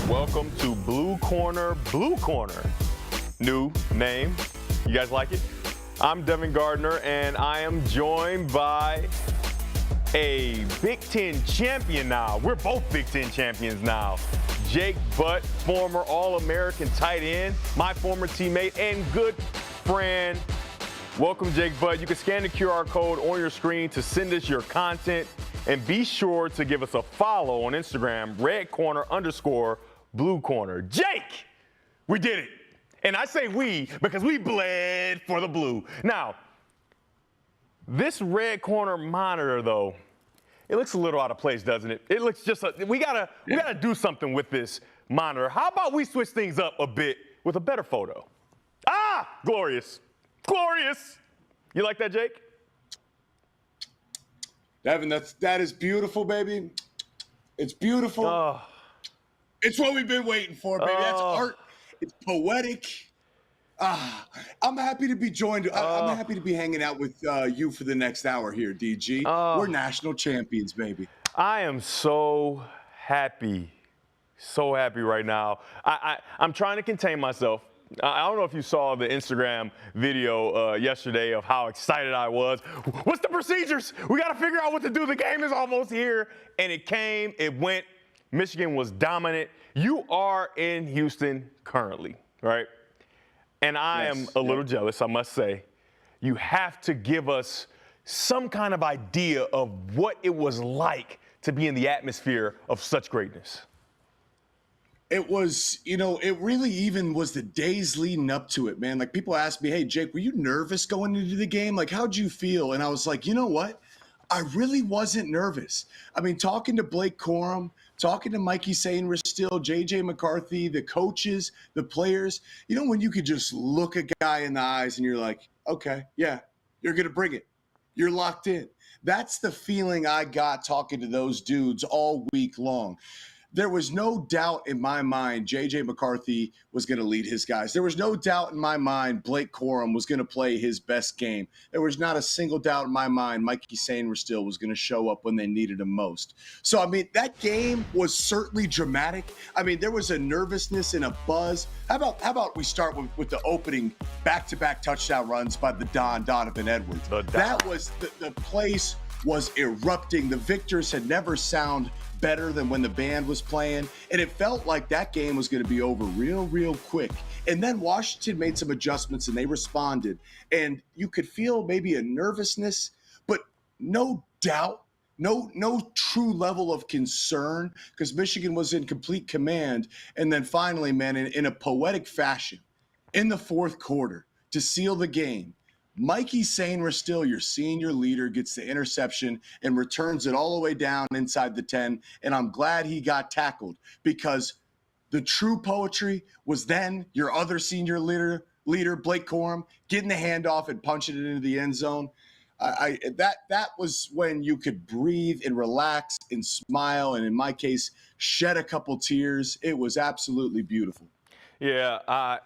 Welcome to Blue Corner, Blue Corner. New name. You guys like it? I'm Devin Gardner, and I am joined by a Big Ten champion now. We're both Big Ten champions now. Jake Butt, former All-American tight end, my former teammate and good friend. Welcome, Jake Butt. You can scan the QR code on your screen to send us your content. And be sure to give us a follow on Instagram, @redcorner_blue corner. Jake, we did it. And I say we because we bled for the blue. Now, this red corner monitor, though, it looks a little out of place, doesn't it? It looks just we gotta do something with this monitor. How about we switch things up a bit with a better photo? Ah, glorious. Glorious. You like that, Jake? Devin, that is beautiful, baby. It's beautiful. It's what we've been waiting for, baby. That's art. It's poetic. I'm happy to be joined. I'm happy to be hanging out with you for the next hour here, DG. We're national champions, baby. I am so happy right now. I'm trying to contain myself. I don't know if you saw the Instagram video yesterday of how excited I was. What's the procedures? We got to figure out what to do. The game is almost here. And it came, it went. Michigan was dominant. You are in Houston currently, right? And I am a little jealous, I must say. You have to give us some kind of idea of what it was like to be in the atmosphere of such greatness. It was, it really even was the days leading up to it, man. Like, people asked me, hey, Jake, were you nervous going into the game? Like, how'd you feel? And I was like, you know what? I really wasn't nervous. I mean, talking to Blake Corum, talking to Mikey Sainristil, J.J. McCarthy, the coaches, the players, when you could just look a guy in the eyes and you're like, okay, yeah, you're going to bring it. You're locked in. That's the feeling I got talking to those dudes all week long. There was no doubt in my mind J.J. McCarthy was going to lead his guys. There was no doubt in my mind Blake Corum was going to play his best game. There was not a single doubt in my mind Mikey Sainristil was going to show up when they needed him most. So, I mean, that game was certainly dramatic. I mean, there was a nervousness and a buzz. How about we start with the opening back-to-back touchdown runs by the Donovan Edwards. That was the place was erupting. The victors had never sounded better than when the band was playing, and it felt like that game was going to be over real quick. And then Washington made some adjustments and they responded, and you could feel maybe a nervousness, but no doubt, no true level of concern, because Michigan was in complete command. And then finally, man, in a poetic fashion, in the fourth quarter to seal the game, Mikey Sainristil, your senior leader, gets the interception and returns it all the way down inside the 10. And I'm glad he got tackled, because the true poetry was then your other senior leader Blake Corum, getting the handoff and punching it into the end zone. That was when you could breathe and relax and smile, and in my case, shed a couple tears. It was absolutely beautiful. Yeah, I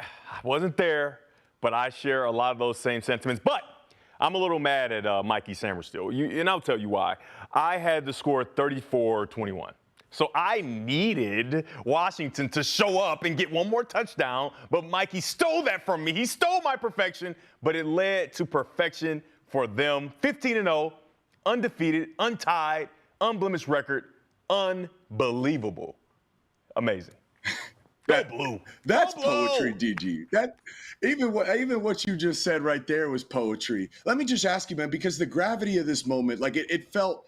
wasn't there, but I share a lot of those same sentiments. But I'm a little mad at Mikey Sainristil, and I'll tell you why. I had the score 34-21. So I needed Washington to show up and get one more touchdown, but Mikey stole that from me. He stole my perfection, but it led to perfection for them. 15-0, undefeated, untied, unblemished record. Unbelievable. Amazing. That's poetry, DG. That even what you just said right there was poetry. Let me just ask you, man, because the gravity of this moment, like it felt,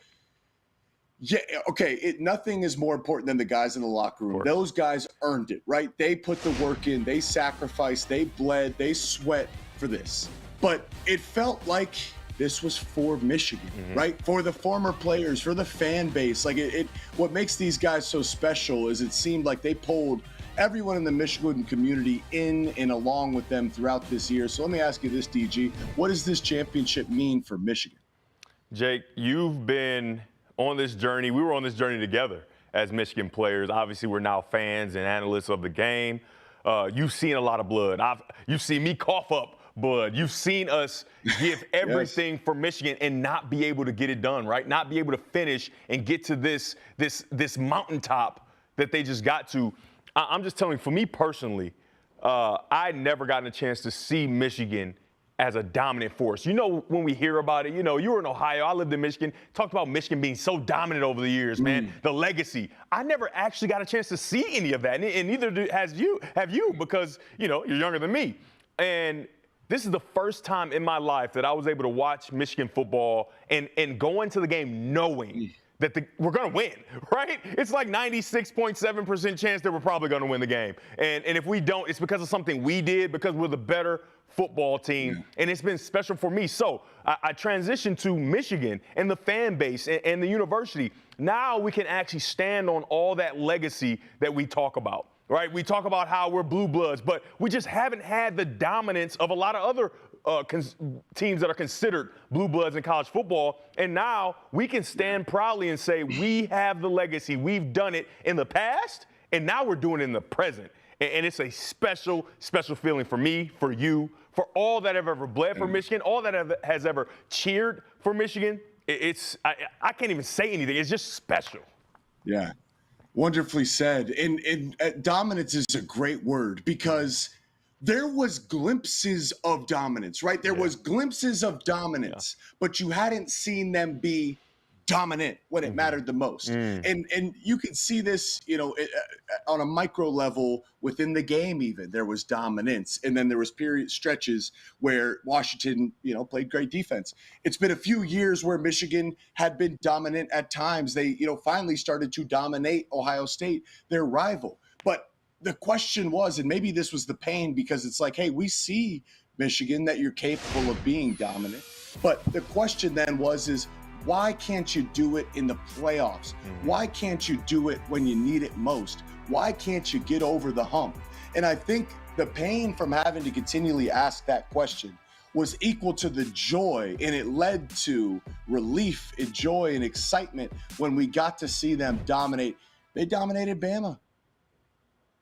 yeah, okay. Nothing is more important than the guys in the locker room. Those guys earned it, right? They put the work in, they sacrificed, they bled, they sweat for this. But it felt like this was for Michigan, right? For the former players, for the fan base. Like what makes these guys so special is it seemed like they pulled everyone in the Michigan community in and along with them throughout this year. So let me ask you this, DG. What does this championship mean for Michigan? Jake, you've been on this journey. We were on this journey together as Michigan players. Obviously, we're now fans and analysts of the game. You've seen a lot of blood. You've seen me cough up blood. You've seen us give everything for Michigan and not be able to get it done, right? Not be able to finish and get to this mountaintop that they just got to. I'm just telling you, for me personally, I never gotten a chance to see Michigan as a dominant force. You know, when we hear about it, you know, you were in Ohio, I lived in Michigan, talked about Michigan being so dominant over the years, man, the legacy. I never actually got a chance to see any of that, and neither have you, because, you know, you're younger than me. And this is the first time in my life that I was able to watch Michigan football and go into the game knowing that we're going to win, right? It's like 96.7% chance that we're probably going to win the game. And if we don't, it's because of something we did, because we're the better football team, and it's been special for me. So I transitioned to Michigan and the fan base and the university. Now we can actually stand on all that legacy that we talk about, right? We talk about how we're blue bloods, but we just haven't had the dominance of a lot of other teams that are considered blue bloods in college football. And now we can stand proudly and say we have the legacy. We've done it in the past, and now we're doing it in the present. And it's a special, special feeling for me, for you, for all that have ever bled for Michigan, all that has ever cheered for Michigan. I can't even say anything. It's just special. Yeah, wonderfully said. And dominance is a great word, because there was glimpses of dominance, right? There was glimpses of dominance, but you hadn't seen them be dominant when it mattered the most. And you can see this, you know, on a micro level within the game. Even there was dominance, and then there was stretches where Washington, you know, played great defense. It's been a few years where Michigan had been dominant at times. They, you know, finally started to dominate Ohio State, their rival. But the question was, and maybe this was the pain, because it's like, hey, we see, Michigan, that you're capable of being dominant. But the question then is, why can't you do it in the playoffs? Why can't you do it when you need it most? Why can't you get over the hump? And I think the pain from having to continually ask that question was equal to the joy, and it led to relief and joy and excitement when we got to see them dominate. They dominated Bama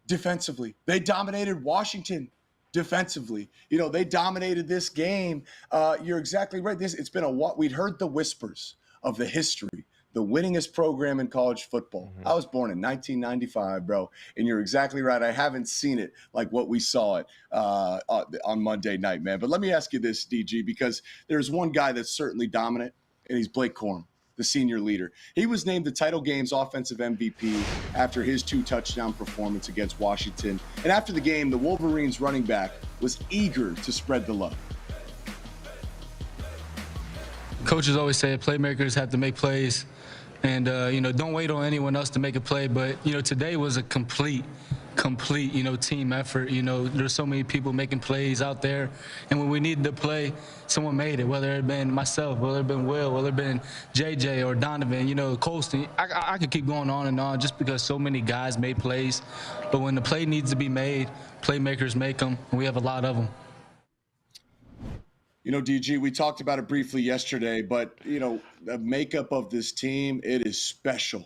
defensively. They dominated Washington defensively. You know, they dominated this game. You're exactly right. It's been we'd heard the whispers of the history, the winningest program in college football. I was born in 1995, bro. And you're exactly right. I haven't seen it like what we saw it on Monday night, man. But let me ask you this, DG, because there's one guy that's certainly dominant, and he's Blake Corum, the senior leader. He was named the title game's offensive MVP after his 2-touchdown performance against Washington. And after the game, the Wolverines running back was eager to spread the love. Coaches always say playmakers have to make plays, and you know, don't wait on anyone else to make a play. But you know, today was a complete, you know, team effort. You know, there's so many people making plays out there, and when we needed to play, someone made it. Whether it been myself, whether it been Will, whether it been JJ or Donovan, you know, Colston. I could keep going on and on just because so many guys made plays. But when the play needs to be made, playmakers make them, and we have a lot of them. You know, DG, we talked about it briefly yesterday, but, you know, the makeup of this team, it is special.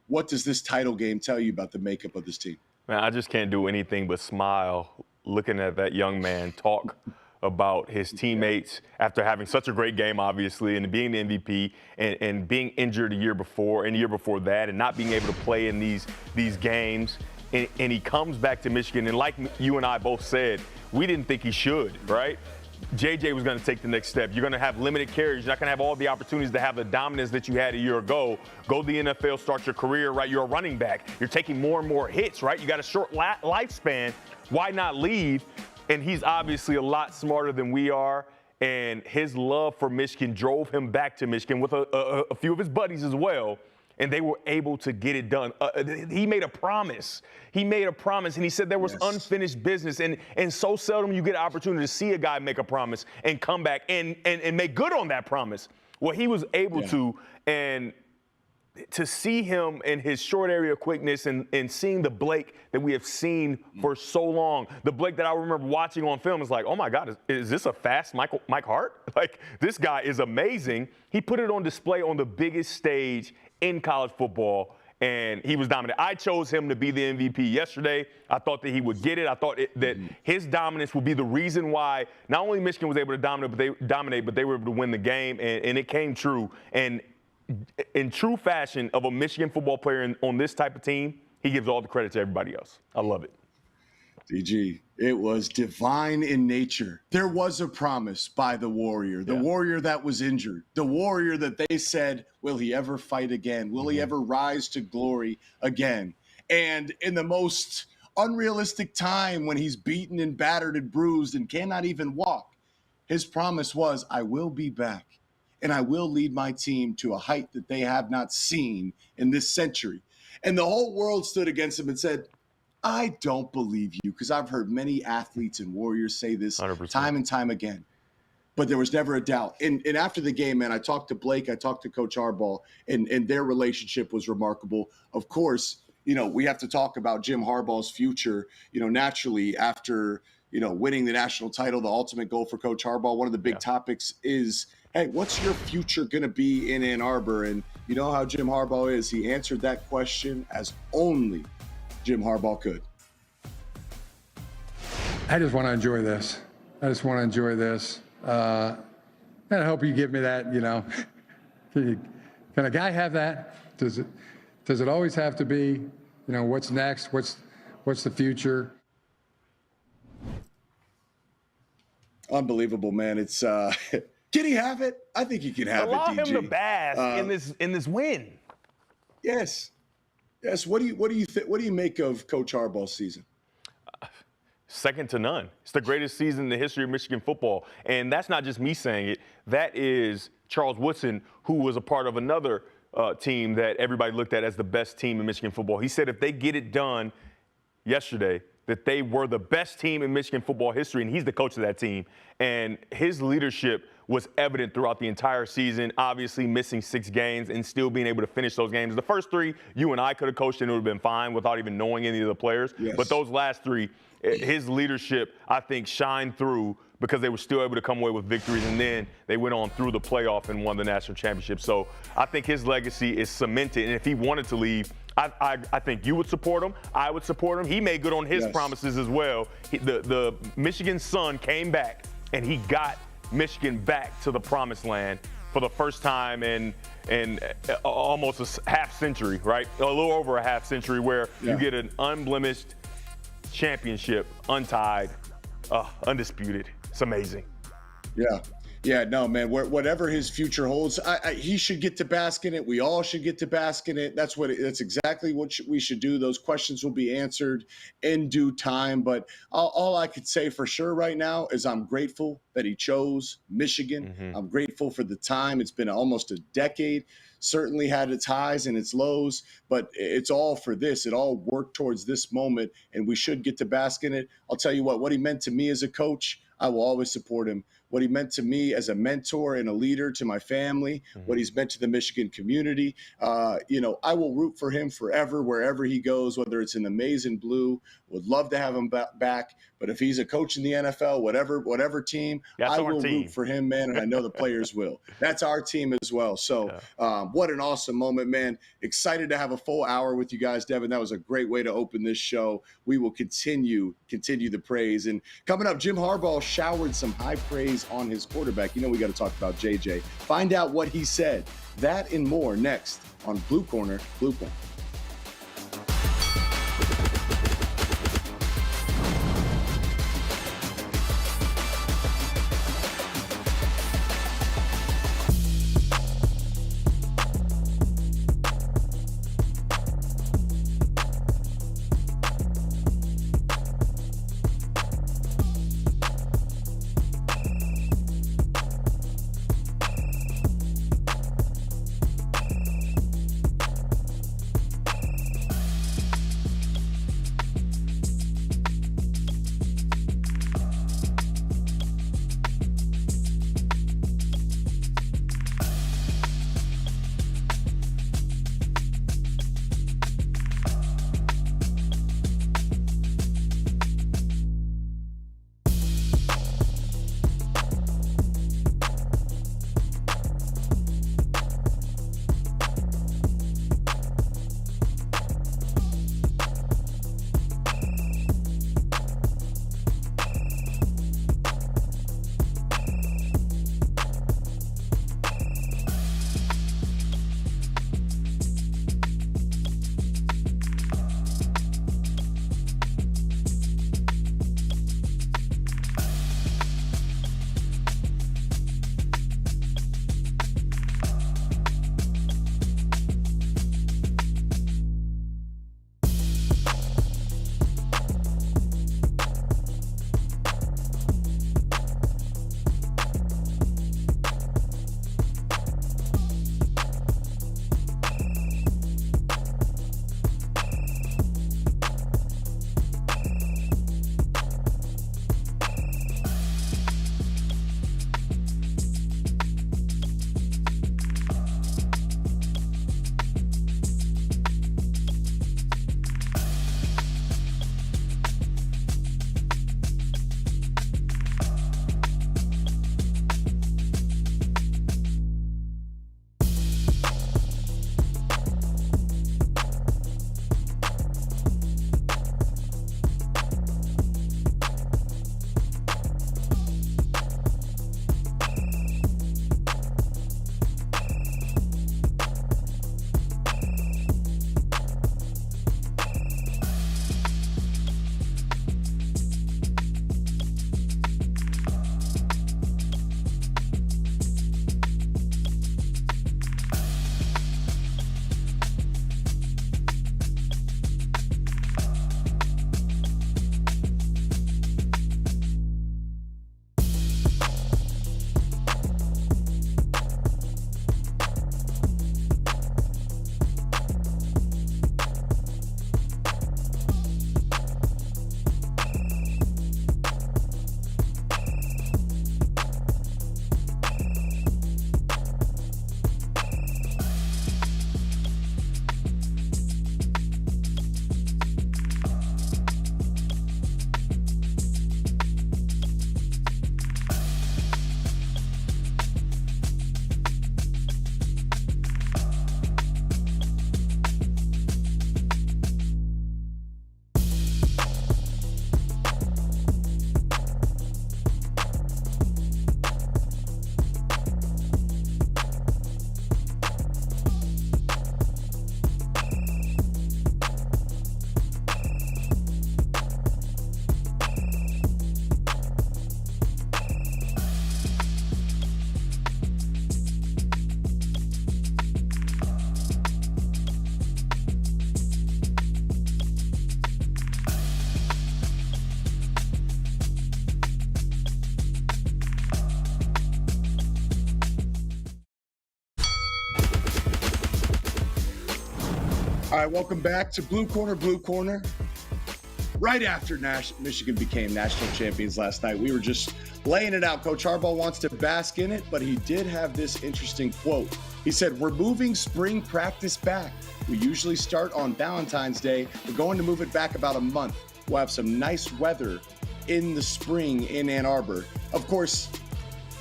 What does this title game tell you about the makeup of this team? Man, I just can't do anything but smile looking at that young man talk about his teammates after having such a great game, obviously, and being the MVP and being injured the year before and the year before that and not being able to play in these games. And he comes back to Michigan, and like you and I both said, we didn't think he should, right? JJ was going to take the next step. You're going to have limited carries. You're not going to have all the opportunities to have the dominance that you had a year ago. Go to the NFL, start your career, right? You're a running back. You're taking more and more hits, right? You got a short lifespan. Why not leave? And he's obviously a lot smarter than we are. And his love for Michigan drove him back to Michigan with a few of his buddies as well. And they were able to get it done. He made a promise. He made a promise, and he said there was unfinished business. And so seldom you get an opportunity to see a guy make a promise and come back and make good on that promise. Well, he was able to, and to see him in his short area quickness and seeing the Blake that we have seen for so long, the Blake that I remember watching on film is like, oh my God, is this a fast Mike Hart? Like, this guy is amazing. He put it on display on the biggest stage in college football, and he was dominant. I chose him to be the MVP yesterday. I thought that he would get it. I thought that his dominance would be the reason why not only Michigan was able to dominate, but they were able to win the game, and it came true. And in true fashion of a Michigan football player on this type of team, he gives all the credit to everybody else. I love it. DG, it was divine in nature. There was a promise by the Warrior, the Warrior that was injured, the Warrior that they said, will he ever fight again? Will he ever rise to glory again? And in the most unrealistic time when he's beaten and battered and bruised and cannot even walk, his promise was, I will be back and I will lead my team to a height that they have not seen in this century. And the whole world stood against him and said, I don't believe you, because I've heard many athletes and Warriors say this 100%. time and time again. But there was never a doubt. And after the game, man, I talked to Blake, I talked to Coach Harbaugh, and their relationship was remarkable. Of course, we have to talk about Jim Harbaugh's future, naturally after, winning the national title, the ultimate goal for Coach Harbaugh. One of the big topics is, hey, what's your future going to be in Ann Arbor? And you know how Jim Harbaugh is. He answered that question as only Jim Harbaugh could. I just want to enjoy this. And I hope you give me that, Can a guy have that? Does it always have to be, what's next? What's the future? Unbelievable, man. It's can he have it? I think he can have Allow it, DG. him to bask in this win. Yes. What do you think? What do you make of Coach Harbaugh's season? Second to none. It's the greatest season in the history of Michigan football. And that's not just me saying it. That is Charles Woodson, who was a part of another team that everybody looked at as the best team in Michigan football. He said if they get it done yesterday, that they were the best team in Michigan football history, and he's the coach of that team. And his leadership was evident throughout the entire season, obviously missing 6 games and still being able to finish those games. The first 3, you and I could have coached and it would have been fine without even knowing any of the players. Yes. But those last 3, his leadership, I think, shined through because they were still able to come away with victories, and then they went on through the playoff and won the national championship. So I think his legacy is cemented, and if he wanted to leave, I think you would support him. I would support him. He made good on his promises as well. The Michigan sun came back, and he got Michigan back to the promised land for the first time in almost a half century, right? A little over a half century, where you get an unblemished championship, untied, undisputed. It's amazing. Yeah, no, man. Whatever his future holds, he should get to bask in it. We all should get to bask in it. That's exactly what we should do. Those questions will be answered in due time. But all I could say for sure right now is I'm grateful that he chose Michigan. I'm grateful for the time. It's been almost a decade. Certainly had its highs and its lows, but it's all for this. It all worked towards this moment, and we should get to bask in it. I'll tell you what he meant to me as a coach, I will always support him. What he meant to me as a mentor and a leader to my family, what he's meant to the Michigan community. I will root for him forever, wherever he goes, whether it's in the maize and blue. Would love to have him back. But if he's a coach in the NFL, whatever team, I will root for him, man, and I know the players will. That's our team as well. So what an awesome moment, man. Excited to have a full hour with you guys, Devin. That was a great way to open this show. We will continue the praise. And coming up, Jim Harbaugh showered some high praise on his quarterback. We got to talk about JJ. Find out what he said. That and more next on Blue Corner, Blue Corner. All right, welcome back to Blue Corner, Blue Corner. Right after Michigan became national champions last night, we were just laying it out. Coach Harbaugh wants to bask in it, but he did have this interesting quote. He said, "We're moving spring practice back. We usually start on Valentine's Day. We're going to move it back about a month. We'll have some nice weather in the spring in Ann Arbor." Of course,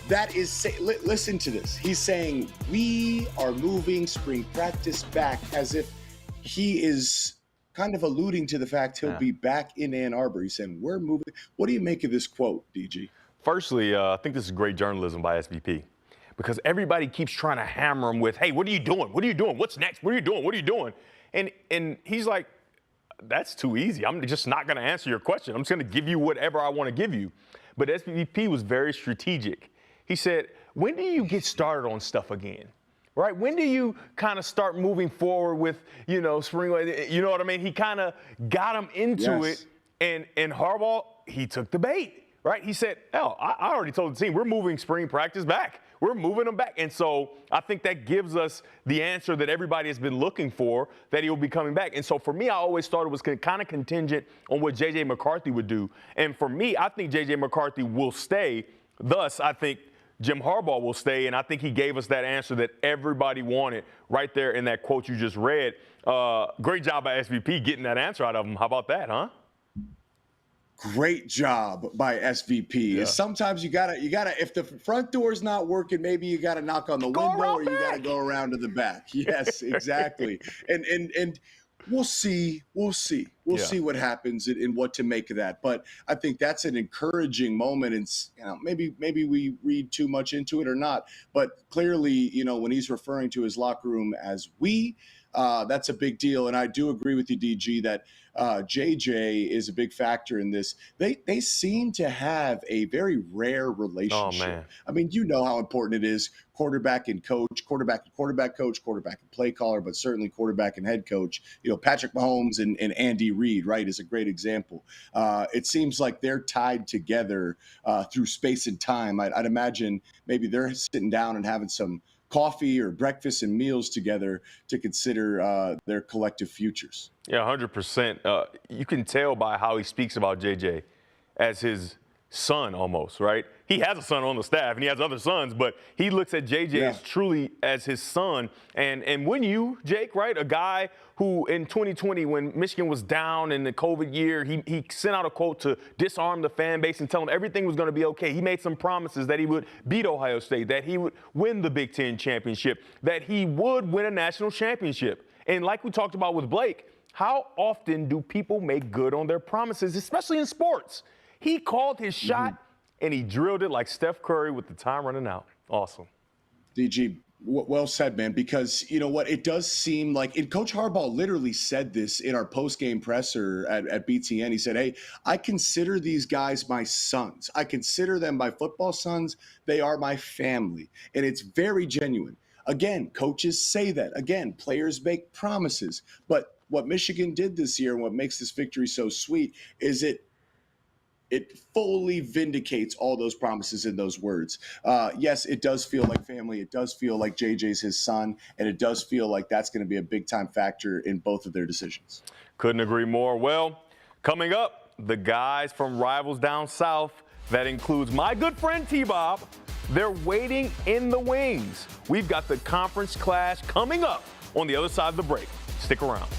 that is, listen to this. He's saying, we are moving spring practice back, as if he is kind of alluding to the fact he'll be back in Ann Arbor. He's saying, we're moving. What do you make of this quote, DG? Firstly, I think this is great journalism by SVP, because everybody keeps trying to hammer him with, hey, what are you doing? What are you doing? What's next? What are you doing? What are you doing? And he's like, that's too easy. I'm just not going to answer your question. I'm just going to give you whatever I want to give you. But SVP was very strategic. He said, when do you get started on stuff again? Right? When do you kind of start moving forward with, spring? You know what I mean? He kind of got him into it. And Harbaugh, he took the bait. Right? He said, hell, I already told the team, we're moving spring practice back. We're moving them back. And so I think that gives us the answer that everybody has been looking for, that he'll be coming back. And so for me, I always thought it was kind of contingent on what J.J. McCarthy would do. And for me, I think J.J. McCarthy will stay. Thus, I think Jim Harbaugh will stay, and I think he gave us that answer that everybody wanted right there in that quote you just read. Great job by SVP getting that answer out of him. How about that, huh? Great job by SVP. Yeah. Sometimes you gotta, if the front door's not working, maybe you gotta knock on the window, or you gotta go around to the back. Yes, exactly. and we'll see see what happens and what to make of that. But I think that's an encouraging moment. And maybe we read too much into it or not. But clearly, when he's referring to his locker room as we, that's a big deal. And I do agree with you, DG, that JJ is a big factor in this. They seem to have a very rare relationship. Oh, man. I mean, you know how important it is, quarterback and coach, quarterback and quarterback coach, quarterback and play caller, but certainly quarterback and head coach. Patrick Mahomes and Andy Reid, right, is a great example. It seems like they're tied together through space and time. I'd imagine maybe they're sitting down and having some coffee or breakfast and meals together to consider their collective futures. Yeah, 100%. You can tell by how he speaks about JJ as his son almost, right? He has a son on the staff and he has other sons, but he looks at JJ as truly as his son. And when you, Jake, right, a guy who in 2020, when Michigan was down in the COVID year, he sent out a quote to disarm the fan base and tell them everything was going to be okay. He made some promises that he would beat Ohio State, that he would win the Big Ten championship, that he would win a national championship. And like we talked about with Blake, how often do people make good on their promises, especially in sports? He called his shot, and he drilled it like Steph Curry with the time running out. Awesome. DG, well said, man, because you know what? It does seem like, and Coach Harbaugh literally said this in our post-game presser at BTN. He said, hey, I consider these guys my sons. I consider them my football sons. They are my family. And it's very genuine. Again, coaches say that. Again, players make promises. But what Michigan did this year and what makes this victory so sweet is it fully vindicates all those promises in those words. Yes, it does feel like family. It does feel like JJ's his son, and it does feel like that's going to be a big-time factor in both of their decisions. Couldn't agree more. Well, coming up, the guys from Rivals Down South, that includes my good friend T-Bob, they're waiting in the wings. We've got the conference clash coming up on the other side of the break. Stick around.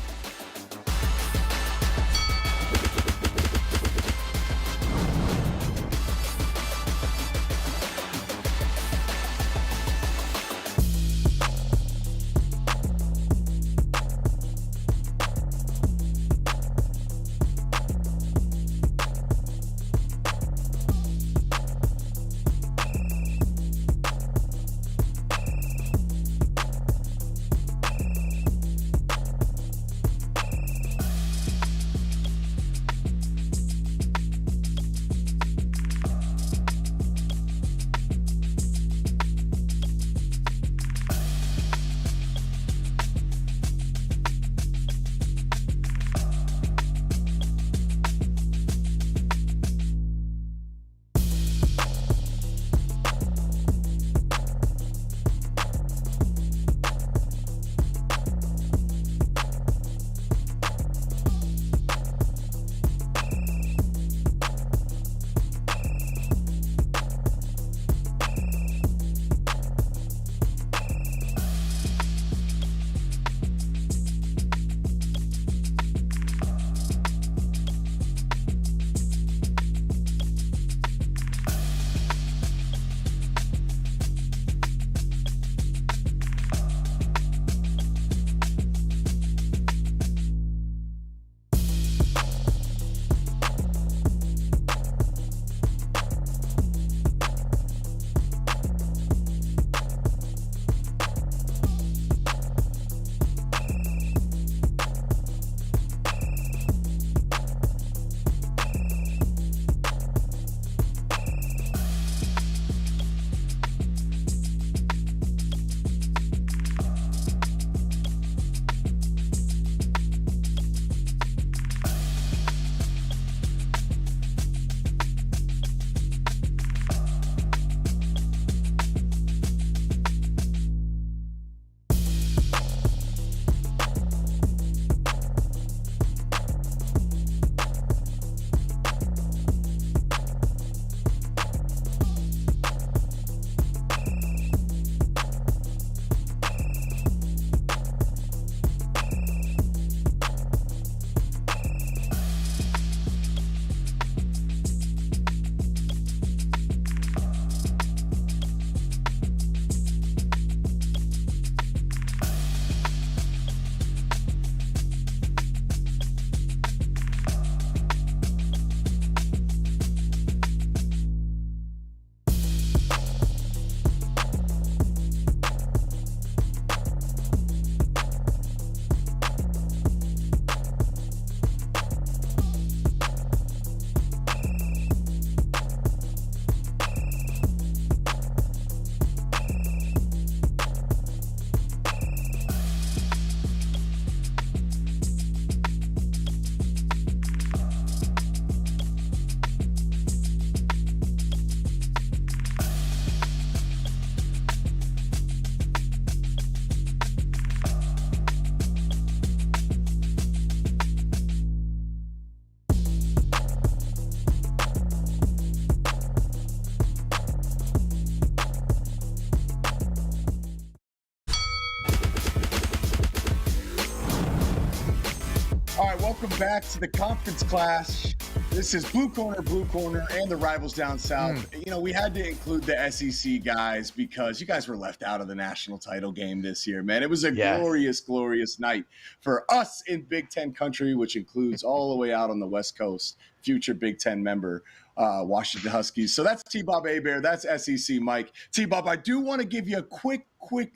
welcome back to the conference clash. This is Blue Corner, and the rivals down south. You know, we had to include the SEC guys because you guys were left out of the national title game this year, man. It was a glorious, glorious night for us in Big Ten country, which includes all the way out on the West Coast, future Big Ten member, Washington Huskies. So that's T-Bob Hebert. That's SEC Mike. T-Bob, I do want to give you a quick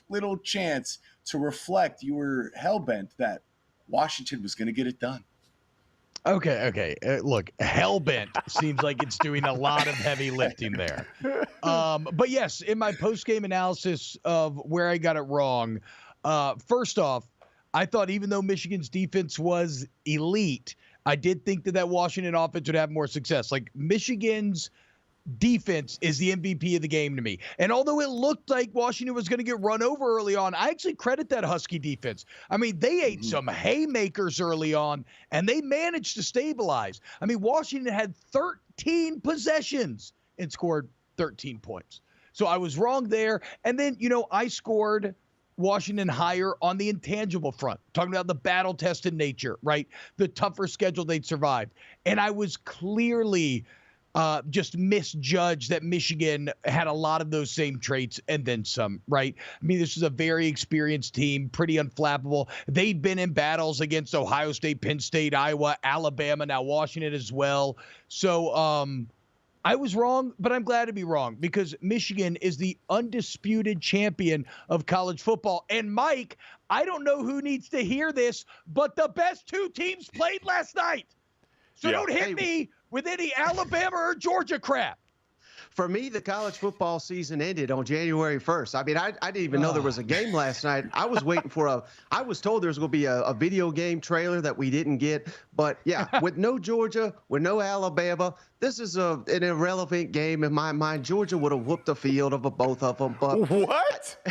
little chance to reflect. You were hell-bent that Washington was going to get it done. Okay. Look, hellbent seems like it's doing a lot of heavy lifting there. But yes, in my post-game analysis of where I got it wrong, first off, I thought even though Michigan's defense was elite, I did think that Washington offense would have more success. Like, Michigan's defense is the MVP of the game to me. And although it looked like Washington was going to get run over early on, I actually credit that Husky defense. I mean, they ate some haymakers early on, and they managed to stabilize. I mean, Washington had 13 possessions and scored 13 points. So I was wrong there. And then, you know, I scored Washington higher on the intangible front, talking about the battle-tested nature, right? The tougher schedule they'd survived. And I was clearly just misjudged that Michigan had a lot of those same traits and then some, right? I mean, this is a very experienced team, pretty unflappable. They've been in battles against Ohio State, Penn State, Iowa, Alabama, now Washington as well. So I was wrong, but I'm glad to be wrong because Michigan is the undisputed champion of college football. And Mike, I don't know who needs to hear this, but the best two teams played last night. So don't hit me with any Alabama or Georgia crap. For me, the college football season ended on January 1st. I mean, I didn't even know there was a game last night. I was waiting for I was told there was going to be a video game trailer that we didn't get. But, yeah, with no Georgia, with no Alabama, this is an irrelevant game in my mind. Georgia would have whooped the field of both of them. But what?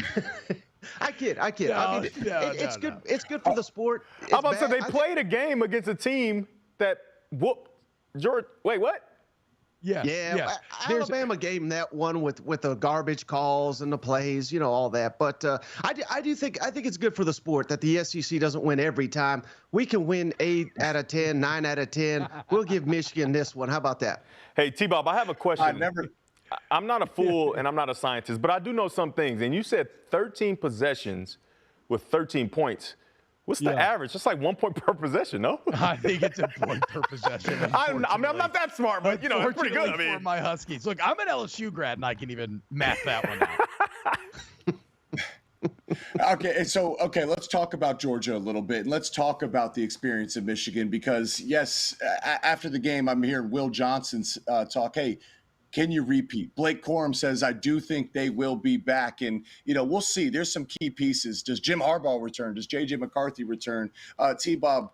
I kid. No, I mean, it's good. No. It's good for the sport. I'm about to say they played a game against a team that whooped Georgia. Wait, what? Yeah. Alabama gave them that one with the garbage calls and the plays, you know, all that. But I think it's good for the sport that the SEC doesn't win every time. We can win 8 out of 10, 9 out of 10. We'll give Michigan this one. How about that? Hey, T-Bob, I have a question. I'm not a fool and I'm not a scientist, but I do know some things. And you said 13 possessions with 13 points. What's the average? It's like 1 point per possession, no? I think it's a point per possession. I mean, I'm not that smart, but, you know, it's pretty good. I mean, for my Huskies. Look, I'm an LSU grad, and I can even math that one out. Okay, let's talk about Georgia a little bit, and let's talk about the experience of Michigan because, yes, after the game, I'm hearing Will Johnson's talk, hey, can you repeat? Blake Corum says, I do think they will be back. And, you know, we'll see. There's some key pieces. Does Jim Harbaugh return? Does J.J. McCarthy return? T-Bob,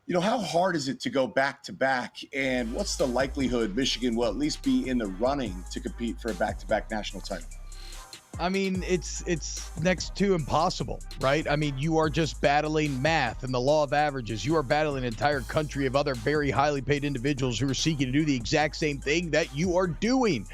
you know, how hard is it to go back-to-back? And what's the likelihood Michigan will at least be in the running to compete for a back-to-back national title? I mean, it's next to impossible, right? I mean, you are just battling math and the law of averages. You are battling an entire country of other very highly paid individuals who are seeking to do the exact same thing that you are doing.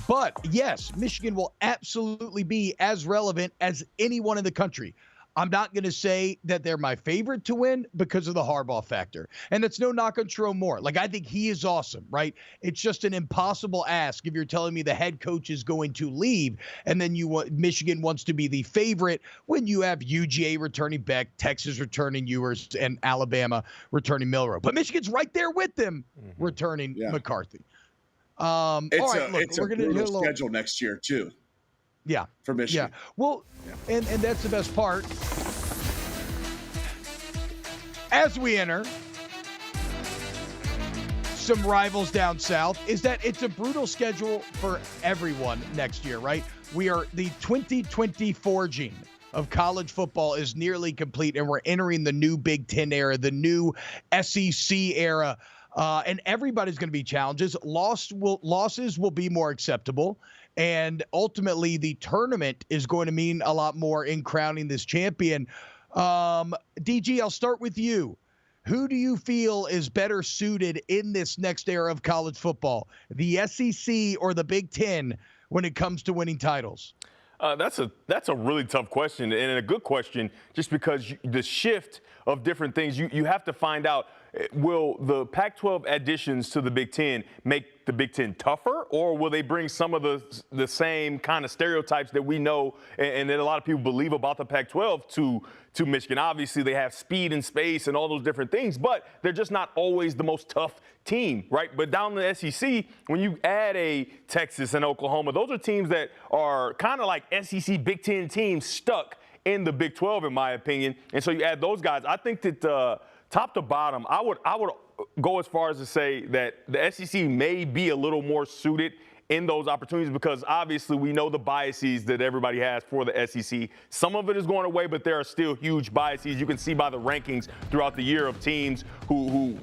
But yes, Michigan will absolutely be as relevant as anyone in the country. I'm not going to say that they're my favorite to win because of the Harbaugh factor. And that's no knock on Jerome Moore. Like, I think he is awesome, right? It's just an impossible ask if you're telling me the head coach is going to leave and then Michigan wants to be the favorite when you have UGA returning Beck, Texas returning Ewers, and Alabama returning Milroe. But Michigan's right there with them returning McCarthy. It's a brutal schedule next year, too. Yeah. For Michigan. Yeah. Well, and that's the best part. As we enter some rivals down south, is that it's a brutal schedule for everyone next year, right? We are the 2020 forging of college football is nearly complete, and we're entering the new Big Ten era, the new SEC era. And everybody's going to be challenges. Losses will be more acceptable. And ultimately, the tournament is going to mean a lot more in crowning this champion. DG, I'll start with you. Who do you feel is better suited in this next era of college football, the SEC or the Big Ten, when it comes to winning titles? That's a really tough question and a good question just because the shift of different things, you have to find out. will the Pac-12 additions to the Big Ten make the Big Ten tougher, or will they bring some of the same kind of stereotypes that we know and that a lot of people believe about the Pac-12 to Michigan? Obviously, they have speed and space and all those different things, but they're just not always the most tough team, right? But down in the SEC, when you add a Texas and Oklahoma, those are teams that are kind of like SEC Big Ten teams stuck in the Big 12, in my opinion. And so you add those guys. I think that top to bottom, I would go as far as to say that the SEC may be a little more suited in those opportunities because obviously we know the biases that everybody has for the SEC. Some of it is going away, but there are still huge biases. You can see by the rankings throughout the year of teams who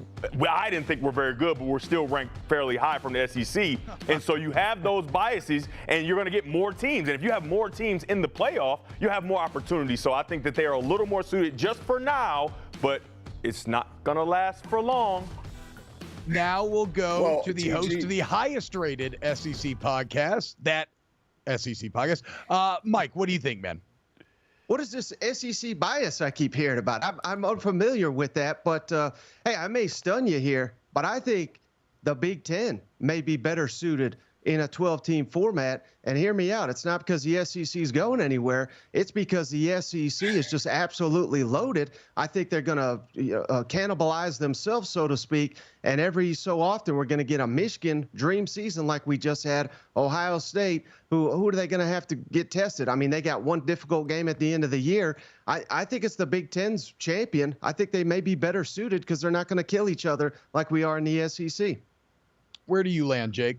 I didn't think were very good, but were still ranked fairly high from the SEC. And so you have those biases, and you're going to get more teams. And if you have more teams in the playoff, you have more opportunities. So I think that they are a little more suited just for now, but it's not going to last for long. Now we'll go to the host of the highest rated SEC podcast, that SEC podcast. Mike, what do you think, man? What is this SEC bias I keep hearing about? I'm unfamiliar with that, but hey, I may stun you here, but I think the Big Ten may be better suited in a 12-team format. And hear me out. It's not because the SEC is going anywhere. It's because the SEC is just absolutely loaded. I think they're going to cannibalize themselves, so to speak. And every so often, we're going to get a Michigan dream season like we just had. Ohio State, who are they going to have to get tested? I mean, they got one difficult game at the end of the year. I think it's the Big Ten's champion. I think they may be better suited because they're not going to kill each other like we are in the SEC. Where do you land, Jake?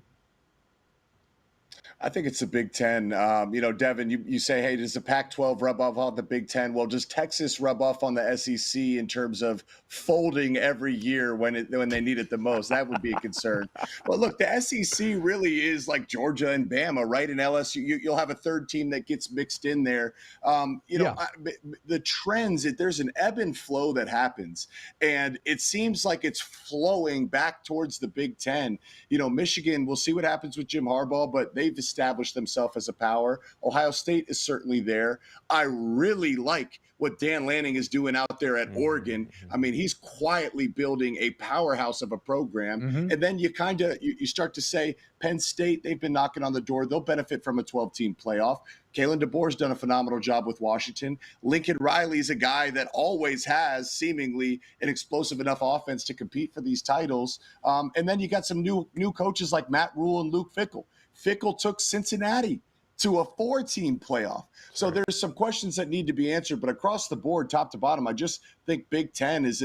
I think it's the Big Ten. Devin, you say, hey, does the Pac-12 rub off on the Big Ten? Well, does Texas rub off on the SEC in terms of folding every year when they need it the most? That would be a concern. Well, look, the SEC really is like Georgia and Bama, right? In LSU, you'll have a third team that gets mixed in there. The trends, there's an ebb and flow that happens, and it seems like it's flowing back towards the Big Ten. Michigan, we'll see what happens with Jim Harbaugh, but they've established themselves as a power. Ohio State is certainly there. I really like what Dan Lanning is doing out there at Oregon. I mean, he's quietly building a powerhouse of a program. Mm-hmm. And then you start to say, Penn State, they've been knocking on the door. They'll benefit from a 12-team playoff. Kalen DeBoer's done a phenomenal job with Washington. Lincoln Riley's a guy that always has seemingly an explosive enough offense to compete for these titles. And then you got some new coaches like Matt Rule and Luke Fickell. Fickell took Cincinnati to a 4-team playoff. So there's some questions that need to be answered, but across the board, top to bottom, I just think Big Ten is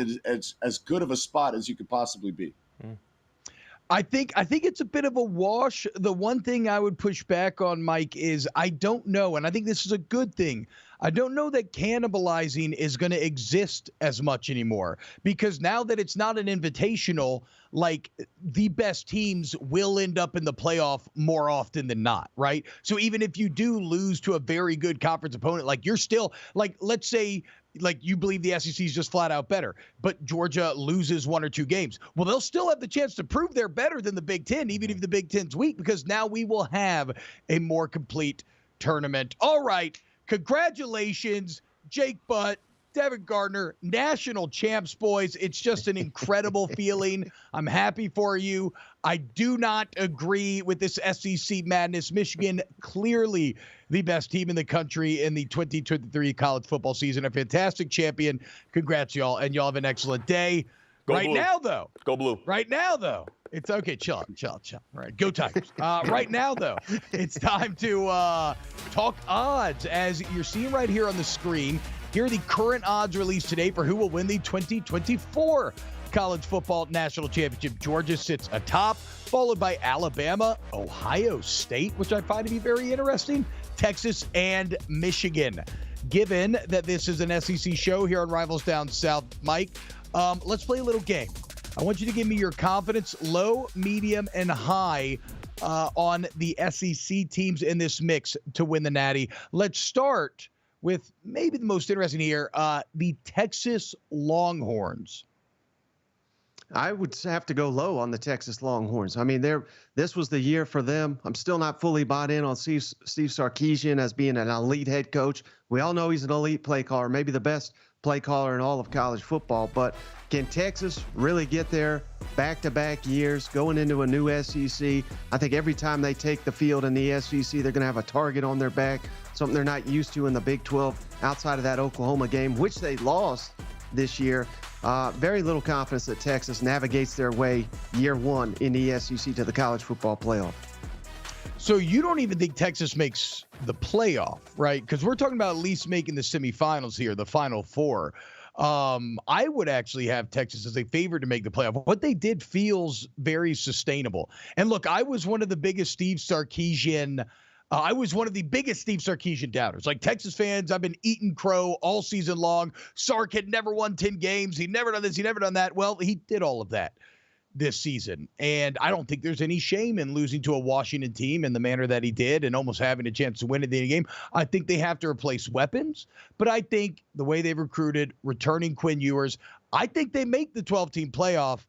as good of a spot as you could possibly be. I think it's a bit of a wash. The one thing I would push back on, Mike, is I don't know, and I think this is a good thing. I don't know that cannibalizing is going to exist as much anymore because now that it's not an invitational, like the best teams will end up in the playoff more often than not, right? So even if you do lose to a very good conference opponent, like you're still, like, let's say, like you believe the SEC is just flat out better, but Georgia loses 1 or 2 games. Well, they'll still have the chance to prove they're better than the Big Ten, even if the Big Ten's weak, because now we will have a more complete tournament. All right. Congratulations, Jake Butt, Devin Gardner, national champs, boys. It's just an incredible feeling. I'm happy for you. I do not agree with this SEC madness. Michigan, clearly the best team in the country in the 2023 college football season. A fantastic champion. Congrats, y'all, and y'all have an excellent day. Go right blue. Now, though. Go blue. Right now, though. It's okay. Chill out. All right. Go Tigers. Right now, though, it's time to talk odds. As you're seeing right here on the screen, here are the current odds released today for who will win the 2024 College Football National Championship. Georgia sits atop, followed by Alabama, Ohio State, which I find to be very interesting, Texas, and Michigan. Given that this is an SEC show here on Rivals Down South, Mike, let's play a little game. I want you to give me your confidence, low, medium, and high on the SEC teams in this mix to win the Natty. Let's start with maybe the most interesting here, the Texas Longhorns. I would have to go low on the Texas Longhorns. I mean, this was the year for them. I'm still not fully bought in on Steve Sarkisian as being an elite head coach. We all know he's an elite play caller, maybe the best play caller in all of college football. But can Texas really get there back-to-back years going into a new SEC? I think every time they take the field in the SEC, they're going to have a target on their back, something they're not used to in the Big 12 outside of that Oklahoma game, which they lost this year. Very little confidence that Texas navigates their way year one in the SEC to the college football playoff. So you don't even think Texas makes the playoff, right? Because we're talking about at least making the semifinals here, the Final Four. I would actually have Texas as a favorite to make the playoff. What they did feels very sustainable. And look, I was one of the biggest Steve Sarkisian doubters. Like Texas fans, I've been eating crow all season long. Sark had never won 10 games. He never done this. He never done that. Well, he did all of that this season. And I don't think there's any shame in losing to a Washington team in the manner that he did and almost having a chance to win at the end of the game. I think they have to replace weapons, but I think the way they've recruited, returning Quinn Ewers, I think they make the 12-team playoff.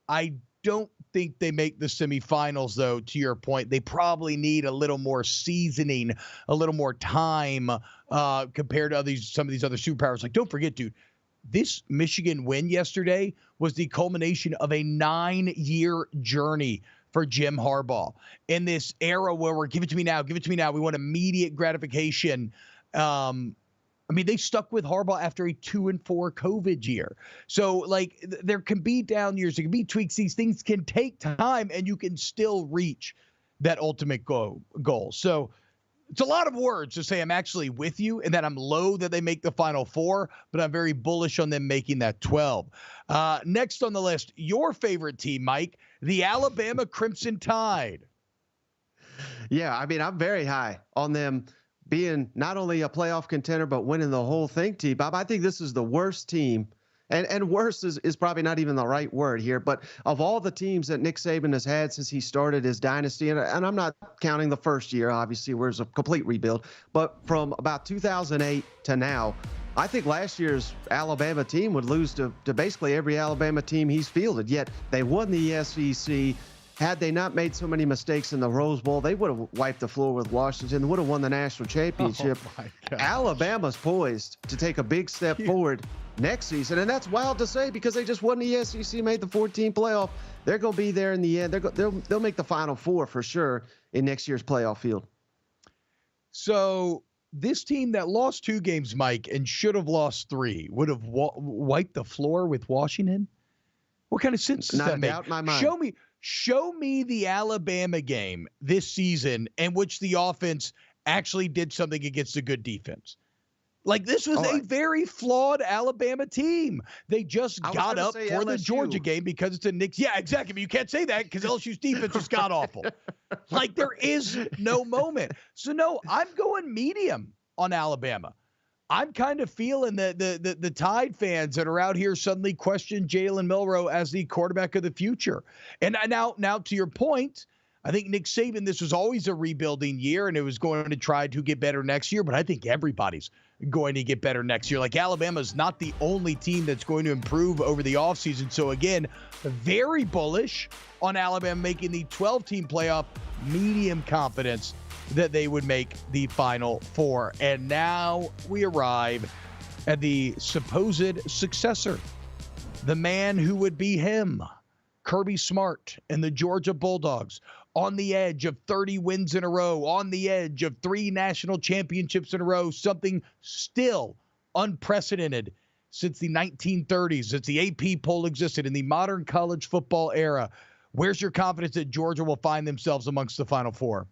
I don't think they make the semifinals, though, to your point. They probably need a little more seasoning, a little more time compared to some of these other superpowers. Like, don't forget, dude, this Michigan win yesterday was the culmination of a 9-year journey for Jim Harbaugh in this era where we're give it to me now. We want immediate gratification. They stuck with Harbaugh after a 2-4 COVID year. So, like, there can be down years, there can be tweaks. These things can take time, and you can still reach that ultimate goal. So, it's a lot of words to say I'm actually with you and that I'm low that they make the Final Four, but I'm very bullish on them making that 12. Next on the list, your favorite team, Mike, the Alabama Crimson Tide. Yeah, I'm very high on them being not only a playoff contender, but winning the whole thing, T-Bob. I think this is the worst team. And worse is probably not even the right word here, but of all the teams that Nick Saban has had since he started his dynasty, and I'm not counting the first year, obviously, where it's a complete rebuild, but from about 2008 to now, I think last year's Alabama team would lose to basically every Alabama team he's fielded, yet they won the SEC. Had they not made so many mistakes in the Rose Bowl, they would have wiped the floor with Washington, would have won the national championship. Alabama's poised to take a big step forward next season, and that's wild to say because they just won the SEC, made the 14 playoff. They're going to be there in the end. They'll make the Final Four for sure in next year's playoff field. So this team that lost 2 games, Mike, and should have lost 3, would have wiped the floor with Washington? What kind of sense does that make? Not a doubt in my mind. Show me the Alabama game this season in which the offense actually did something against a good defense. Like, this was a very flawed Alabama team. They just got up for LSU. The Georgia game because it's a Knicks. Yeah, exactly. But you can't say that because LSU's defense was god-awful. Like, there is no moment. So, no, I'm going medium on Alabama. I'm kind of feeling the Tide fans that are out here suddenly question Jalen Milroe as the quarterback of the future. And now to your point, I think Nick Saban, this was always a rebuilding year, and it was going to try to get better next year. But I think everybody's going to get better next year. Like, Alabama's not the only team that's going to improve over the offseason. So, again, very bullish on Alabama making the 12-team playoff, medium confidence that they would make the Final Four. And now we arrive at the supposed successor, the man who would be him, Kirby Smart and the Georgia Bulldogs, on the edge of 30 wins in a row, on the edge of 3 national championships in a row, something still unprecedented since the 1930s, since the AP poll existed in the modern college football era. Where's your confidence that Georgia will find themselves amongst the Final Four?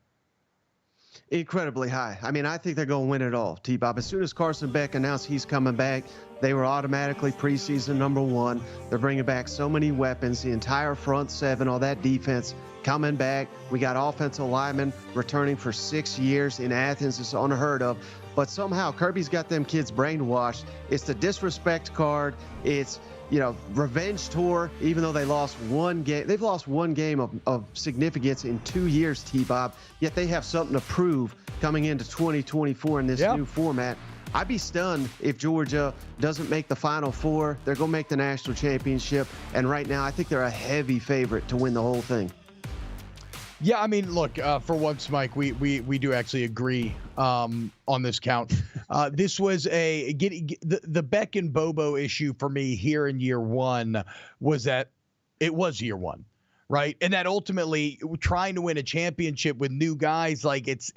Incredibly high. I think they're going to win it all, T-Bob. As soon as Carson Beck announced he's coming back, they were automatically preseason number 1. They're bringing back so many weapons, the entire front 7, all that defense coming back. We got offensive linemen returning for 6 years in Athens. It's unheard of. But somehow Kirby's got them kids brainwashed. It's the disrespect card. It's, revenge tour, even though they lost 1 game. They've lost 1 game of significance in 2 years, T-Bob, yet they have something to prove coming into 2024 in this new format. I'd be stunned if Georgia doesn't make the Final Four. They're going to make the national championship, and right now I think they're a heavy favorite to win the whole thing. Yeah, I mean, look, for once, Mike, we do actually agree on this count. This was the Beck and Bobo issue for me here in year one was that it was year one, right? And that ultimately trying to win a championship with new guys, like it's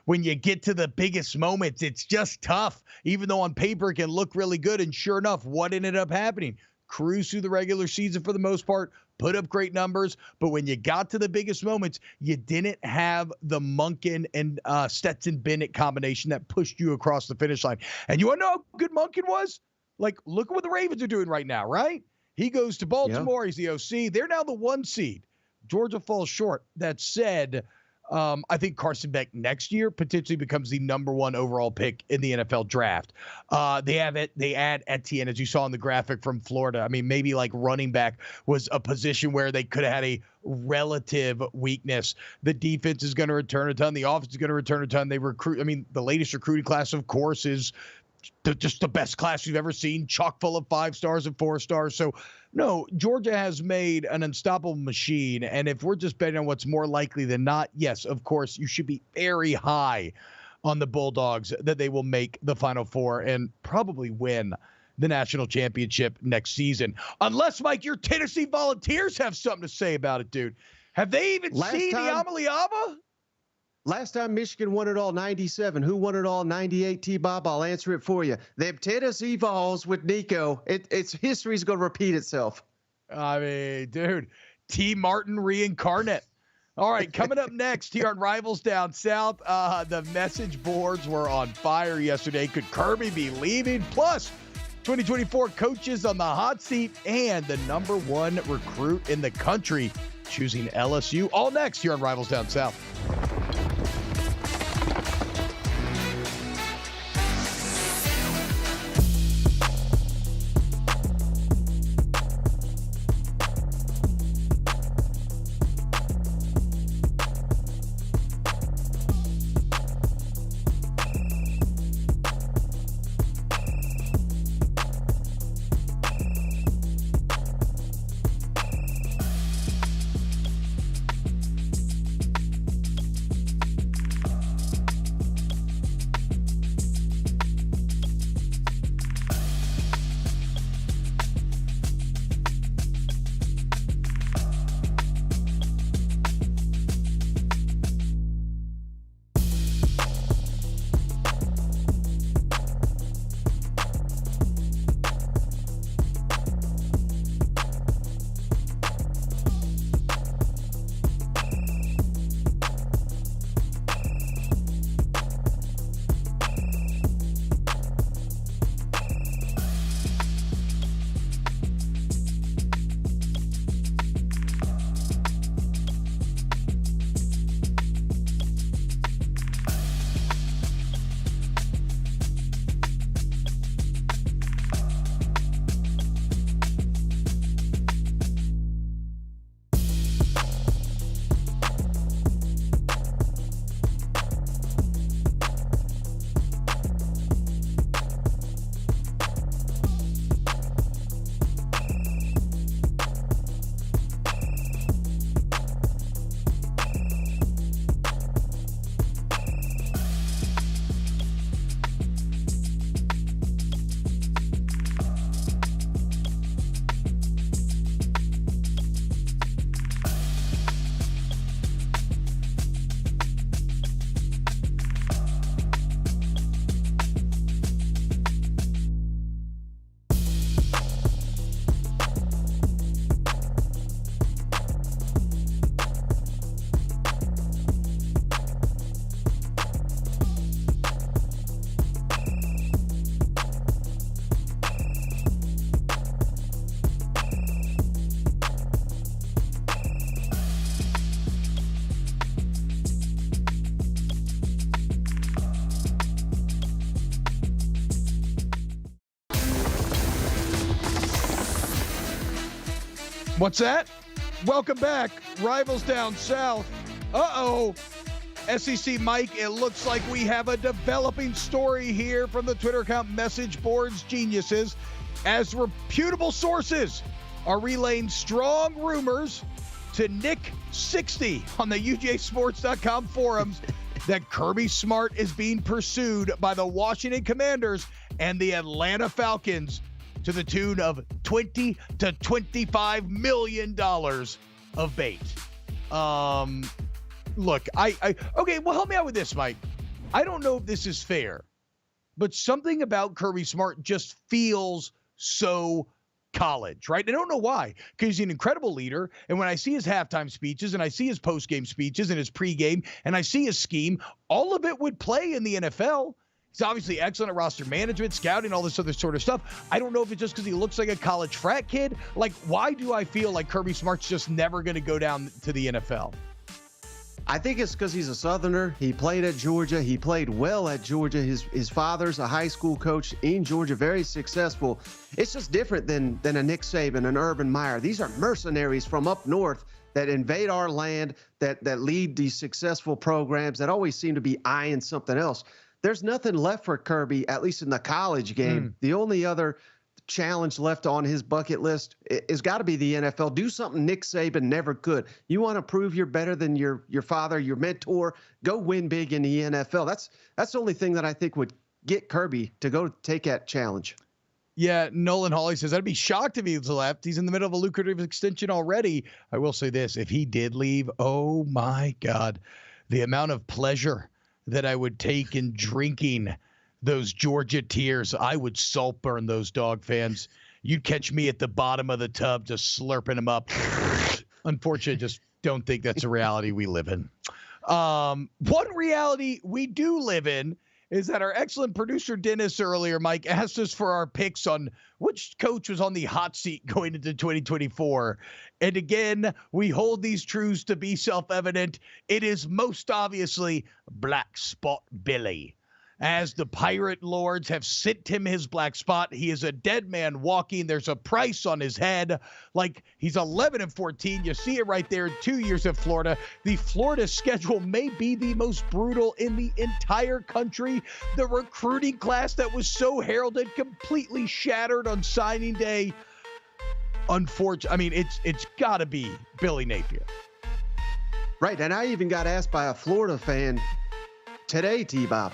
when you get to the biggest moments, it's just tough, even though on paper it can look really good. And sure enough, what ended up happening? Cruise through the regular season for the most part, put up great numbers, but when you got to the biggest moments, you didn't have the Monken and Stetson Bennett combination that pushed you across the finish line. And you want to know how good Monken was? Like, look at what the Ravens are doing right now, right? He goes to Baltimore. He's the OC. They're now the 1 seed. Georgia falls short. That said, I think Carson Beck next year potentially becomes the number 1 overall pick in the NFL draft. They add Etienne, as you saw in the graphic from Florida. I mean, maybe like running back was a position where they could have had a relative weakness. The defense is going to return a ton. The offense is going to return a ton. They recruit. I mean, the latest recruiting class, of course, is just the best class we've ever seen, chock full of 5 stars and 4 stars. So, no, Georgia has made an unstoppable machine. And if we're just betting on what's more likely than not, yes, of course, you should be very high on the Bulldogs that they will make the Final Four and probably win the national championship next season. Unless, Mike, your Tennessee Volunteers have something to say about it, dude. Have they even seen the Amaliaba? Last time Michigan won it all, 97. Who won it all, 98, T-Bob? I'll answer it for you. Them Tennessee Vols with Nico. It's history's going to repeat itself. I mean, dude, T. Martin reincarnate. All right, coming up next here on Rivals Down South, the message boards were on fire yesterday. Could Kirby be leaving? Plus, 2024 coaches on the hot seat and the number 1 recruit in the country choosing LSU. All next here on Rivals Down South. What's that? Welcome back. Rivals Down South. Uh-oh. SEC Mike, it looks like we have a developing story here from the Twitter account Message Boards Geniuses, as reputable sources are relaying strong rumors to Nick60 on the UJSports.com forums that Kirby Smart is being pursued by the Washington Commanders and the Atlanta Falcons to the tune of $20 to $25 million of bait. Look, okay, well, help me out with this, Mike. I don't know if this is fair, but something about Kirby Smart just feels so college, right? I don't know why, because he's an incredible leader. And when I see his halftime speeches and I see his post-game speeches and his pregame and I see his scheme, all of it would play in the NFL. He's obviously excellent at roster management, scouting, all this other sort of stuff. I don't know if it's just because he looks like a college frat kid. Like, why do I feel like Kirby Smart's just never going to go down to the NFL? I think it's because he's a Southerner. He played at Georgia. He played well at Georgia. His father's a high school coach in Georgia, very successful. It's just different than a Nick Saban, an Urban Meyer. These are mercenaries from up north that invade our land, that lead these successful programs that always seem to be eyeing something else. There's nothing left for Kirby, at least in the college game. The only other challenge left on his bucket list is got to be the NFL. Do something Nick Saban never could. You want to prove you're better than your father, your mentor, go win big in the NFL. That's the only thing that I think would get Kirby to go take that challenge. Yeah, Nolan Hawley says, I'd be shocked if he's left. He's in the middle of a lucrative extension already. I will say this, if he did leave, oh my God, the amount of pleasure that I would take in drinking those Georgia tears. I would salt burn those Dog fans. You'd catch me at the bottom of the tub just slurping them up. Unfortunately, just don't think that's a reality we live in. One reality we do live in is that our excellent producer Dennis earlier, Mike, asked us for our picks on which coach was on the hot seat going into 2024. And again, we hold these truths to be self-evident. It is most obviously Black Spot Billy. As the Pirate Lords have sent him his black spot, he is a dead man walking. There's a price on his head. Like, he's 11-14. You see it right there. 2 years at Florida. The Florida schedule may be the most brutal in the entire country. The recruiting class that was so heralded completely shattered on signing day. Unfortunately, I mean, it's got to be Billy Napier. Right, and I even got asked by a Florida fan today, T-Bob.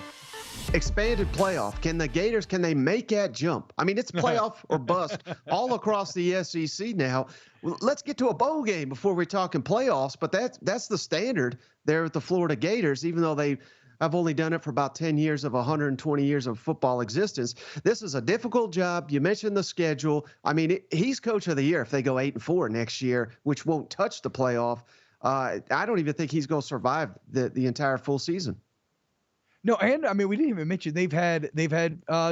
Expanded playoff. Can the Gators, can they make that jump? I mean, it's playoff or bust all across the SEC now. Let's get to a bowl game before we're talking playoffs, but that's the standard there at the Florida Gators, even though I've only done it for about 10 years of 120 years of football existence. This is a difficult job. You mentioned the schedule. I mean, he's coach of the year if they go 8-4 next year, which won't touch the playoff. I don't even think he's going to survive the entire full season. No, and I mean, we didn't even mention they've had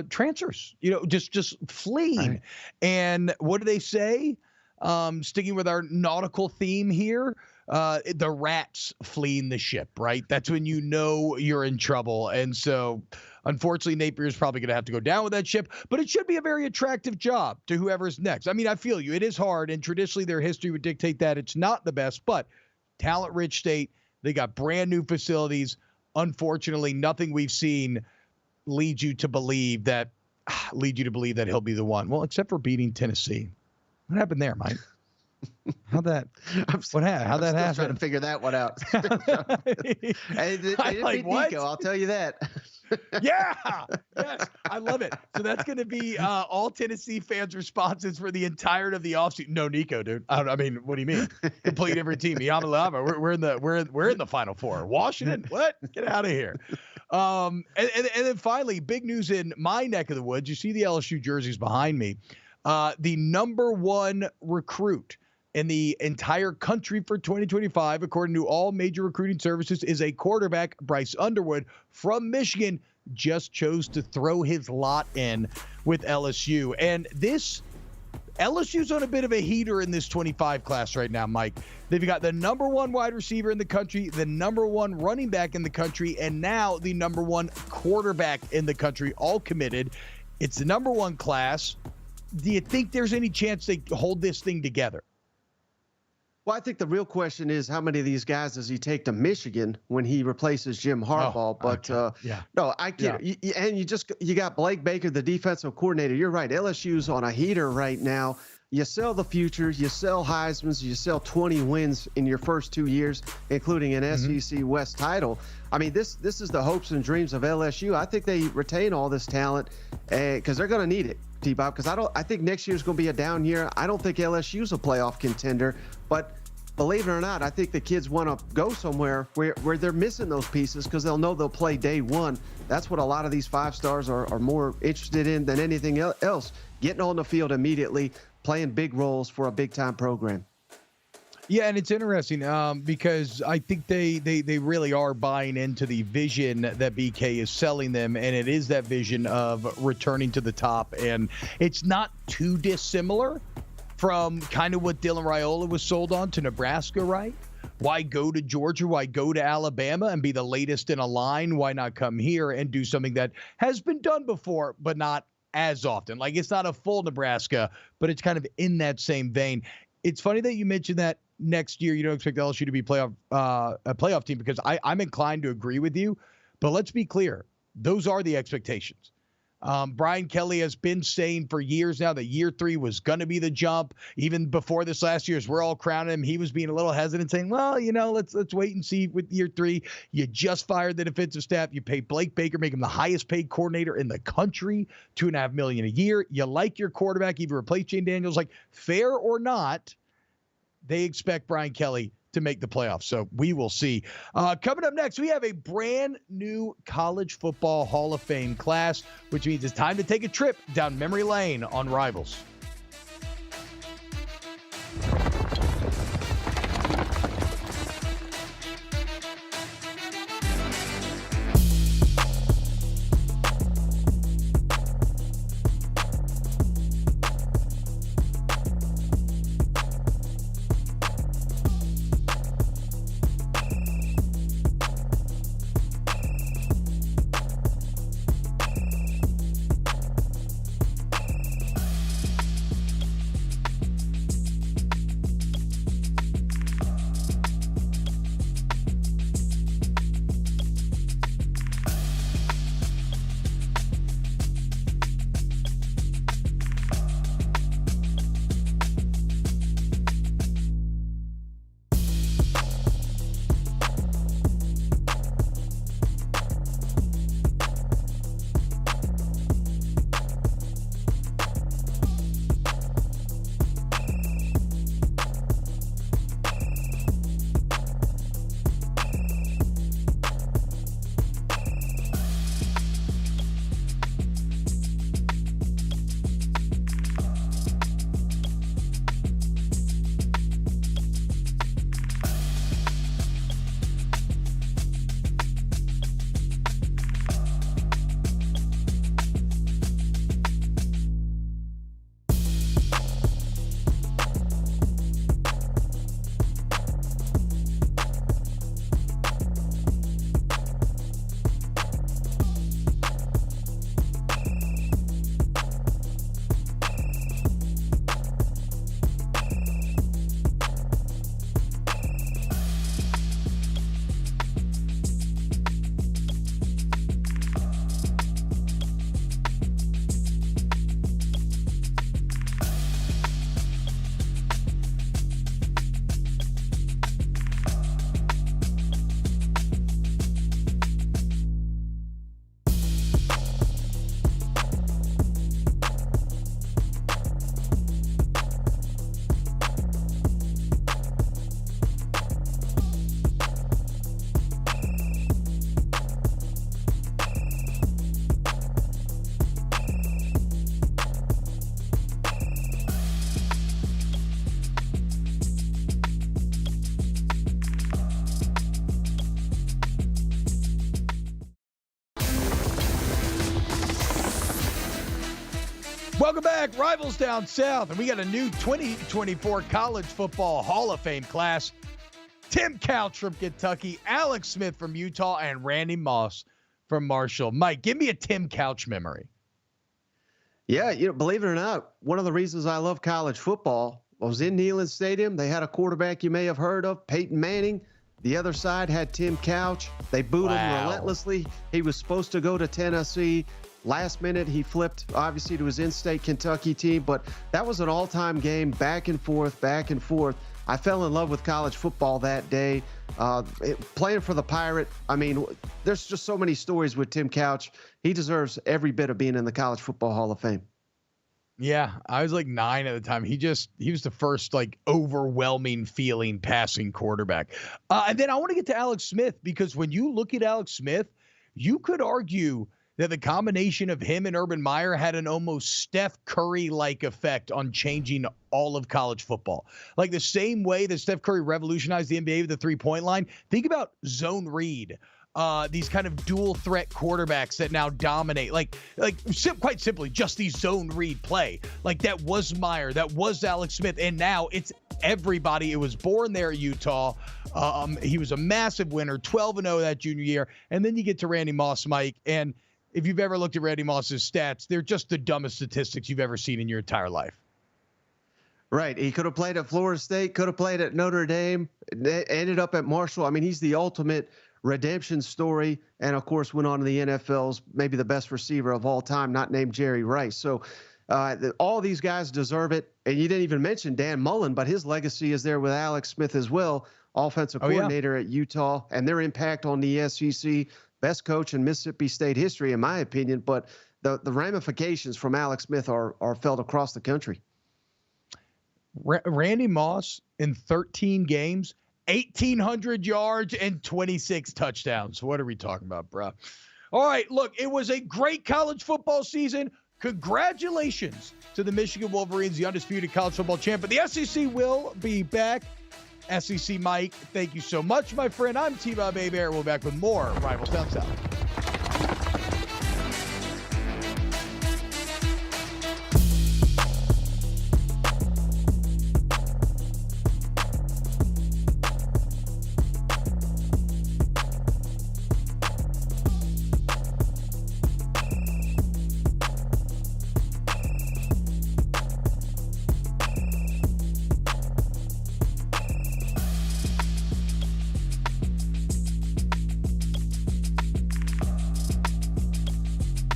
transfers, just fleeing. Right. And what do they say? Sticking with our nautical theme here, the rats fleeing the ship, right? That's when you know you're in trouble. And so, unfortunately, Napier is probably going to have to go down with that ship, but it should be a very attractive job to whoever's next. I mean, I feel you. It is hard, and traditionally their history would dictate that it's not the best, but talent-rich state. They got brand new facilities. Unfortunately, nothing we've seen leads you to believe that he'll be the one. Well, except for beating Tennessee. What happened there, Mike? How'd that happen? Trying to figure that one out. They didn't beat Nico, I'll tell you that. Yeah. Yes. I love it. So that's going to be all Tennessee fans' responses for the entirety of the offseason. No, Nico, dude. I mean, what do you mean? Complete every team. Yamalama. We're in the Final Four. Washington. What? Get out of here. And then finally, big news in my neck of the woods. You see the LSU jerseys behind me. The number one recruit in the entire country for 2025, according to all major recruiting services, is a quarterback, Bryce Underwood from Michigan, just chose to throw his lot in with LSU. And LSU's on a bit of a heater in this 25 class right now, Mike. They've got the number one wide receiver in the country, the number one running back in the country, and now the number one quarterback in the country, all committed. It's the number one class. Do you think there's any chance they hold this thing together? Well, I think the real question is how many of these guys does he take to Michigan when he replaces Jim Harbaugh? No, I get it. And you got Blake Baker, the defensive coordinator. You're right. LSU's on a heater right now. you sell the future, you sell Heisman's, you sell 20 wins in your first 2 years, including an SEC West title. I mean, this is the hopes and dreams of LSU. I think they retain all this talent because they're going to need it, T-Bob, because I think next year is going to be a down year. I don't think LSU's a playoff contender, but believe it or not, I think the kids want to go somewhere where they're missing those pieces because they'll know they'll play day one. That's what a lot of these 5 stars are more interested in than anything else, getting on the field immediately, playing big roles for a big-time program. Yeah, and it's interesting because I think they really are buying into the vision that BK is selling them, and it is that vision of returning to the top. And it's not too dissimilar from kind of what Dylan Raiola was sold on to Nebraska, right? Why go to Georgia? Why go to Alabama and be the latest in a line? Why not come here and do something that has been done before, but not as often? Like, it's not a full Nebraska, but it's kind of in that same vein. It's funny that you mentioned that next year you don't expect LSU to be a playoff team, because I'm inclined to agree with you. But let's be clear. Those are the expectations. Brian Kelly has been saying for years now that year 3 was going to be the jump. Even before this last year, as we're all crowning him, he was being a little hesitant, saying, well, let's wait and see with year 3. You just fired the defensive staff. You pay Blake Baker, make him the highest paid coordinator in the country, $2.5 million a year. You like your quarterback, even replace Jane Daniels. Like, fair or not, they expect Brian Kelly to make the playoffs. So we will see. Coming up next, we have a brand new College Football Hall of Fame class, which means it's time to take a trip down memory lane on Rivals. Welcome back, Rivals Down South, and we got a new 2024 College Football Hall of Fame class. Tim Couch from Kentucky, Alex Smith from Utah, and Randy Moss from Marshall. Mike, give me a Tim Couch memory. Yeah, believe it or not, one of the reasons I love college football, I was in Neyland Stadium. They had a quarterback you may have heard of, Peyton Manning. The other side had Tim Couch. They booed him relentlessly. He was supposed to go to Tennessee. Last minute, he flipped, obviously, to his in-state Kentucky team, but that was an all-time game, back and forth, back and forth. I fell in love with college football that day. Playing for the Pirate, I mean, there's just so many stories with Tim Couch. He deserves every bit of being in the College Football Hall of Fame. Yeah, I was like 9 at the time. He was the first like overwhelming feeling passing quarterback. And then I want to get to Alex Smith, because when you look at Alex Smith, you could argue that the combination of him and Urban Meyer had an almost Steph Curry-like effect on changing all of college football. Like the same way that Steph Curry revolutionized the NBA with the three-point line. Think about zone read. These kind of dual threat quarterbacks that now dominate, quite simply, just these zone read play. Like that was Meyer, that was Alex Smith, and now it's everybody. It was born there at Utah. He was a massive winner, 12-0 that junior year. And then you get to Randy Moss, Mike, and if you've ever looked at Randy Moss's stats, they're just the dumbest statistics you've ever seen in your entire life. Right. He could have played at Florida State, could have played at Notre Dame, ended up at Marshall. I mean, he's the ultimate redemption story, and of course went on to the NFL's maybe the best receiver of all time, not named Jerry Rice. So all these guys deserve it. And you didn't even mention Dan Mullen, but his legacy is there with Alex Smith as well, offensive coordinator at Utah, and their impact on the SEC, best coach in Mississippi State history, in my opinion. But the ramifications from Alex Smith are felt across the country. Randy Moss in 13 games, 1,800 yards and 26 touchdowns. What are we talking about, bro? All right, look, it was a great college football season. Congratulations to the Michigan Wolverines, the undisputed college football champ. But the SEC will be back. SEC Mike, thank you so much, my friend. I'm T-Bob Hebert. We'll be back with more Rivals Down South.